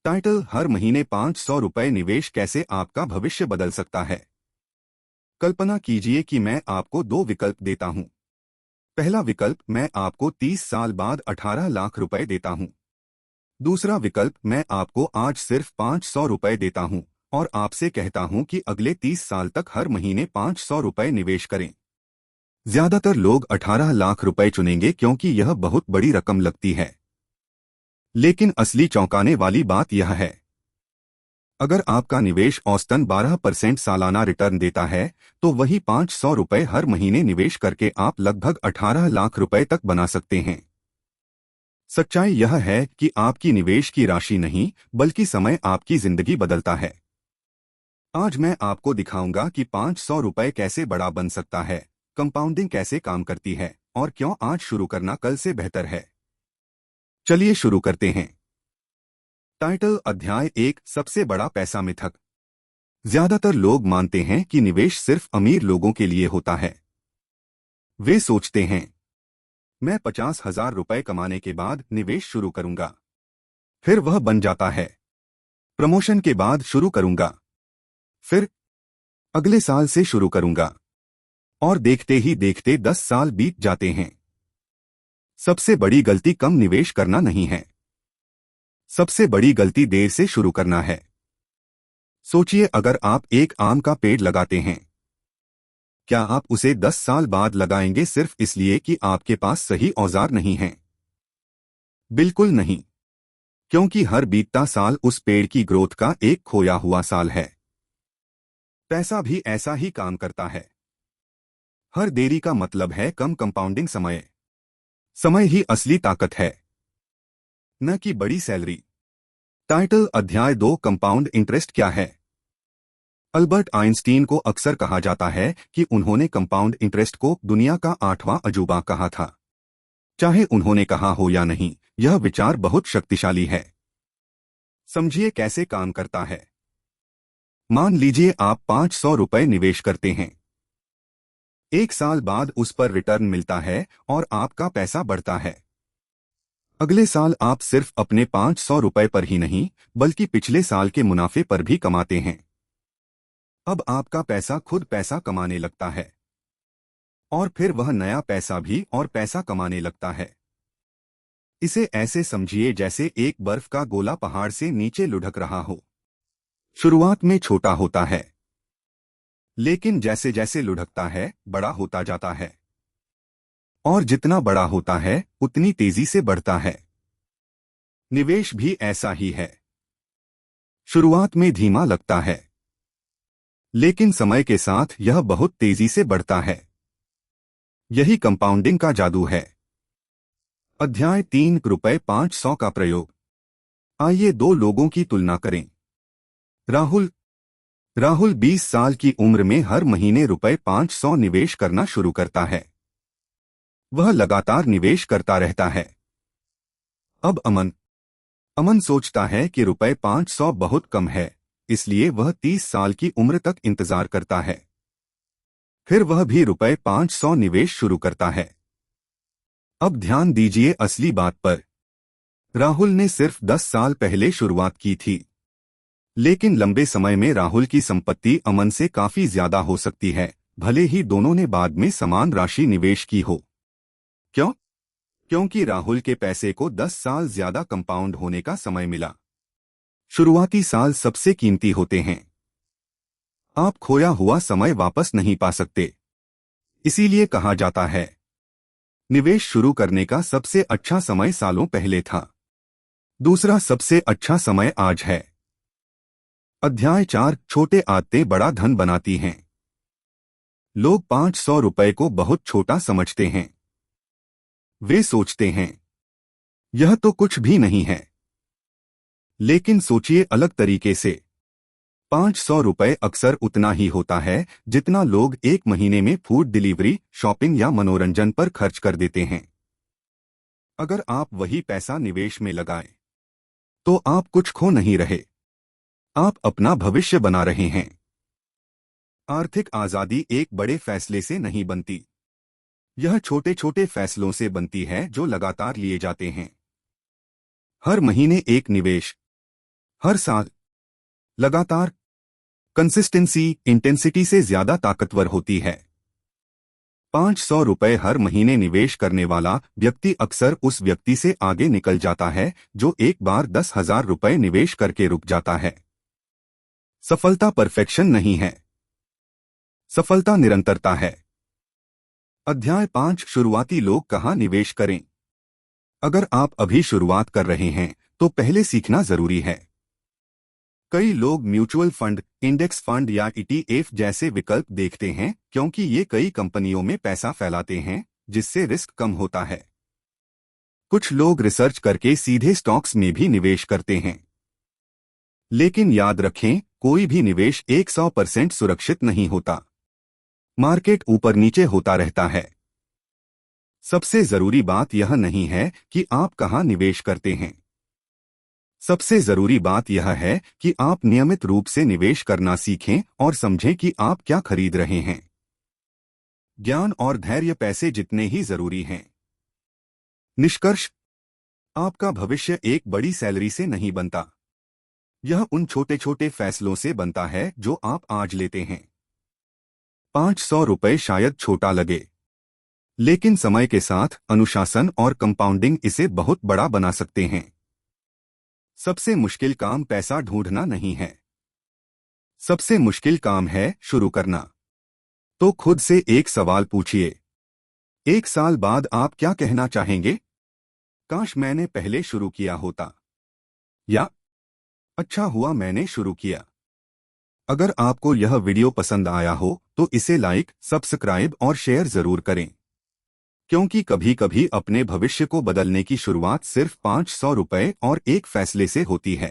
Title: हर महीने 500 रुपए निवेश कैसे आपका भविष्य बदल सकता है। कल्पना कीजिए कि मैं आपको दो विकल्प देता हूं। पहला विकल्प: मैं आपको 30 साल बाद 18 लाख रुपए देता हूं। दूसरा विकल्प: मैं आपको आज सिर्फ 500 रुपए देता हूं और आपसे कहता हूं कि अगले 30 साल तक हर महीने 500 रुपए निवेश करें। ज्यादातर लोग 18 लाख रुपए चुनेंगे क्योंकि यह बहुत बड़ी रकम लगती है। लेकिन असली चौंकाने वाली बात यह है, अगर आपका निवेश औसतन 12% सालाना रिटर्न देता है, तो वही 500 रुपए हर महीने निवेश करके आप लगभग 18 लाख रुपए तक बना सकते हैं। सच्चाई यह है कि आपकी निवेश की राशि नहीं, बल्कि समय आपकी जिंदगी बदलता है। आज मैं आपको दिखाऊंगा कि 500 रुपए कैसे बड़ा बन सकता है, कंपाउंडिंग कैसे काम करती है और क्यों आज शुरू करना कल से बेहतर है। चलिए शुरू करते हैं। टाइटल: अध्याय 1, सबसे बड़ा पैसा मिथक। ज्यादातर लोग मानते हैं कि निवेश सिर्फ अमीर लोगों के लिए होता है। वे सोचते हैं, मैं 50,000 रुपए कमाने के बाद निवेश शुरू करूंगा। फिर वह बन जाता है। प्रमोशन के बाद शुरू करूंगा। फिर अगले साल से शुरू करूंगा। और देखते ही देखते 10 साल बीत जाते हैं। सबसे बड़ी गलती कम निवेश करना नहीं है। सबसे बड़ी गलती देर से शुरू करना है। सोचिए, अगर आप एक आम का पेड़ लगाते हैं, क्या आप उसे 10 साल बाद लगाएंगे सिर्फ इसलिए कि आपके पास सही औजार नहीं हैं? बिल्कुल नहीं, क्योंकि हर बीतता साल उस पेड़ की ग्रोथ का एक खोया हुआ साल है। पैसा भी ऐसा ही काम करता है। हर देरी का मतलब है कम कंपाउंडिंग समय। समय ही असली ताकत है, न कि बड़ी सैलरी। टाइटल: अध्याय 2, कंपाउंड इंटरेस्ट क्या है। अल्बर्ट आइंस्टीन को अक्सर कहा जाता है कि उन्होंने कंपाउंड इंटरेस्ट को दुनिया का 8वां अजूबा कहा था। चाहे उन्होंने कहा हो या नहीं, यह विचार बहुत शक्तिशाली है। समझिए कैसे काम करता है। मान लीजिए आप 500 रुपए निवेश करते हैं। एक साल बाद उस पर रिटर्न मिलता है और आपका पैसा बढ़ता है। अगले साल आप सिर्फ अपने 500 रुपए पर ही नहीं, बल्कि पिछले साल के मुनाफे पर भी कमाते हैं। अब आपका पैसा खुद पैसा कमाने लगता है। और फिर वह नया पैसा भी और पैसा कमाने लगता है। इसे ऐसे समझिए जैसे एक बर्फ का गोला पहाड़ से नीचे लुढ़क रहा हो। शुरुआत में छोटा होता है, लेकिन जैसे जैसे लुढ़कता है, बड़ा होता जाता है। और जितना बड़ा होता है, उतनी तेजी से बढ़ता है। निवेश भी ऐसा ही है। शुरुआत में धीमा लगता है, लेकिन समय के साथ यह बहुत तेजी से बढ़ता है। यही कंपाउंडिंग का जादू है। अध्याय 3, रुपए 500 का प्रयोग। आइए दो लोगों की तुलना करें। राहुल राहुल 20 साल की उम्र में हर महीने रुपए 500 निवेश करना शुरू करता है। वह लगातार निवेश करता रहता है। अब अमन अमन सोचता है कि रुपए 500 बहुत कम है, इसलिए वह 30 साल की उम्र तक इंतजार करता है। फिर वह भी रुपए 500 निवेश शुरू करता है। अब ध्यान दीजिए असली बात पर। राहुल ने सिर्फ 10 साल पहले शुरुआत की थी, लेकिन लंबे समय में राहुल की संपत्ति अमन से काफी ज्यादा हो सकती है, भले ही दोनों ने बाद में समान राशि निवेश की हो। क्यों? क्योंकि राहुल के पैसे को 10 साल ज्यादा कंपाउंड होने का समय मिला। शुरुआती साल सबसे कीमती होते हैं। आप खोया हुआ समय वापस नहीं पा सकते। इसीलिए कहा जाता है, निवेश शुरू करने का सबसे अच्छा समय सालों पहले था। दूसरा सबसे अच्छा समय आज है। अध्याय 4, छोटे आदतें बड़ा धन बनाती हैं। लोग 500 रुपए को बहुत छोटा समझते हैं। वे सोचते हैं, यह तो कुछ भी नहीं है। लेकिन सोचिए अलग तरीके से। 500 रुपए अक्सर उतना ही होता है जितना लोग एक महीने में फूड डिलीवरी, शॉपिंग या मनोरंजन पर खर्च कर देते हैं। अगर आप वही पैसा निवेश में लगाएं, तो आप कुछ खो नहीं रहे, आप अपना भविष्य बना रहे हैं। आर्थिक आजादी एक बड़े फैसले से नहीं बनती। यह छोटे छोटे फैसलों से बनती है जो लगातार लिए जाते हैं। हर महीने एक निवेश, हर साल लगातार कंसिस्टेंसी इंटेंसिटी से ज्यादा ताकतवर होती है। 500 रुपए हर महीने निवेश करने वाला व्यक्ति अक्सर उस व्यक्ति से आगे निकल जाता है जो एक बार 10,000 रुपए निवेश करके रुक जाता है। सफलता परफेक्शन नहीं है, सफलता निरंतरता है। अध्याय 5 शुरुआती लोग कहाँ निवेश करें। अगर आप अभी शुरुआत कर रहे हैं तो पहले सीखना जरूरी है। कई लोग म्यूचुअल फंड, इंडेक्स फंड या ईटीएफ जैसे विकल्प देखते हैं क्योंकि ये कई कंपनियों में पैसा फैलाते हैं जिससे रिस्क कम होता है। कुछ लोग रिसर्च करके सीधे स्टॉक्स में भी निवेश करते हैं। लेकिन याद रखें, कोई भी निवेश 100% सुरक्षित नहीं होता। मार्केट ऊपर नीचे होता रहता है। सबसे जरूरी बात यह नहीं है कि आप कहां निवेश करते हैं। सबसे जरूरी बात यह है कि आप नियमित रूप से निवेश करना सीखें और समझें कि आप क्या खरीद रहे हैं। ज्ञान और धैर्य पैसे जितने ही जरूरी हैं। निष्कर्ष, आपका भविष्य एक बड़ी सैलरी से नहीं बनता। यह उन छोटे छोटे फैसलों से बनता है जो आप आज लेते हैं। 500 रुपए शायद छोटा लगे, लेकिन समय के साथ अनुशासन और कंपाउंडिंग इसे बहुत बड़ा बना सकते हैं। सबसे मुश्किल काम पैसा ढूंढना नहीं है, सबसे मुश्किल काम है शुरू करना। तो खुद से एक सवाल पूछिए, 1 साल बाद आप क्या कहना चाहेंगे? काश मैंने पहले शुरू किया होता, या अच्छा हुआ मैंने शुरू किया। अगर आपको यह वीडियो पसंद आया हो तो इसे लाइक, सब्सक्राइब और शेयर जरूर करें, क्योंकि कभी कभी अपने भविष्य को बदलने की शुरुआत सिर्फ 500 रुपए और एक फैसले से होती है।